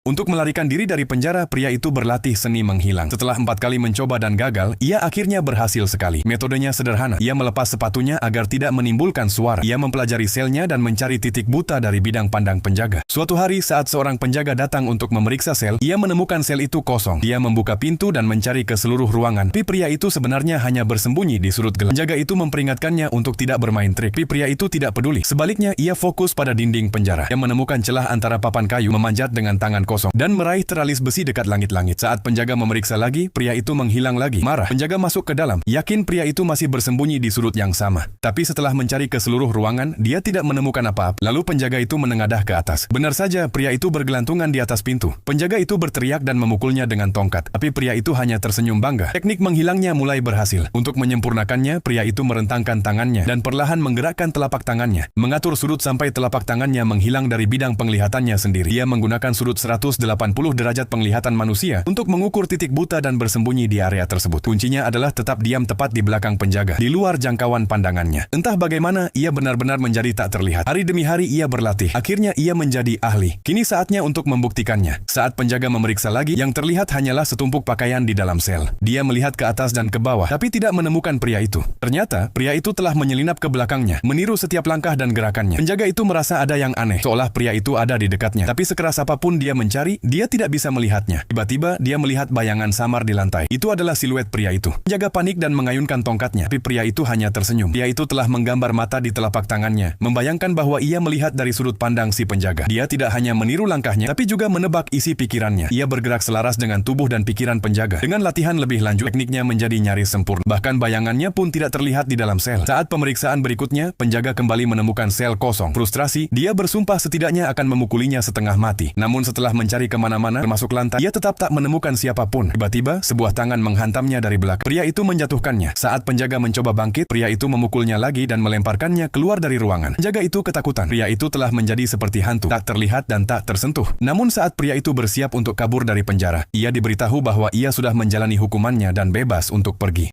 Untuk melarikan diri dari penjara, pria itu berlatih seni menghilang. Setelah 4 kali mencoba dan gagal, ia akhirnya berhasil sekali. Metodenya sederhana. Ia melepas sepatunya agar tidak menimbulkan suara. Ia mempelajari selnya dan mencari titik buta dari bidang pandang penjaga. Suatu hari saat seorang penjaga datang untuk memeriksa sel, ia menemukan sel itu kosong. Dia membuka pintu dan mencari ke seluruh ruangan. Tapi pria itu sebenarnya hanya bersembunyi di sudut gelap. Penjaga itu memperingatkannya untuk tidak bermain trik. Tapi pria itu tidak peduli. Sebaliknya, ia fokus pada dinding penjara. Ia menemukan celah antara papan kayu, memanjat dengan tangan kosong, dan meraih teralis besi dekat langit-langit. Saat penjaga memeriksa lagi, pria itu menghilang lagi. Marah, penjaga masuk ke dalam. Yakin pria itu masih bersembunyi di sudut yang sama. Tapi setelah mencari ke seluruh ruangan, dia tidak menemukan apa-apa. Lalu penjaga itu menengadah ke atas. Benar saja, pria itu bergelantungan di atas pintu. Penjaga itu berteriak dan memukulnya dengan tongkat. Tapi pria itu hanya tersenyum bangga. Teknik menghilangnya mulai berhasil. Untuk menyempurnakannya, pria itu merentangkan tangannya dan perlahan menggerakkan telapak tangannya, mengatur sudut sampai telapak tangannya menghilang dari bidang penglihatannya sendiri. Ia menggunakan sudut 180 derajat penglihatan manusia untuk mengukur titik buta dan bersembunyi di area tersebut. Kuncinya adalah tetap diam tepat di belakang penjaga, di luar jangkauan pandangannya. Entah bagaimana, ia benar-benar menjadi tak terlihat. Hari demi hari ia berlatih. Akhirnya ia menjadi ahli. Kini saatnya untuk membuktikannya. Saat penjaga memeriksa lagi, yang terlihat hanyalah setumpuk pakaian di dalam sel. Dia melihat ke atas dan ke bawah, tapi tidak menemukan pria itu. Ternyata, pria itu telah menyelinap ke belakangnya, meniru setiap langkah dan gerakannya. Penjaga itu merasa ada yang aneh, seolah pria itu ada di dekatnya. Tapi sekeras apapun dia mencari, dia tidak bisa melihatnya. Tiba-tiba, dia melihat bayangan samar di lantai. Itu adalah siluet pria itu. Penjaga panik dan mengayunkan tongkatnya, tapi pria itu hanya tersenyum. Pria itu telah menggambar mata di telapak tangannya, membayangkan bahwa ia melihat dari sudut pandang si penjaga. Dia tidak hanya meniru langkahnya, tapi juga menebak isi pikirannya. Ia bergerak selaras dengan tubuh dan pikiran penjaga. Dengan latihan lebih lanjut, tekniknya menjadi nyaris sempurna. Bahkan bayangannya pun tidak terlihat di dalam sel. Saat pemeriksaan berikutnya, penjaga kembali menemukan sel kosong. Frustrasi, dia bersumpah setidaknya akan memukulinya setengah mati. Namun setelah mencari kemana-mana, termasuk lantai, ia tetap tak menemukan siapapun. Tiba-tiba, sebuah tangan menghantamnya dari belakang. Pria itu menjatuhkannya. Saat penjaga mencoba bangkit, pria itu memukulnya lagi dan melemparkannya keluar dari ruangan. Penjaga itu ketakutan. Pria itu telah menjadi seperti hantu, tak terlihat dan tak tersentuh. Namun saat pria itu bersiap untuk kabur dari penjara, ia diberitahu bahwa ia sudah menjalani hukumannya dan bebas untuk pergi.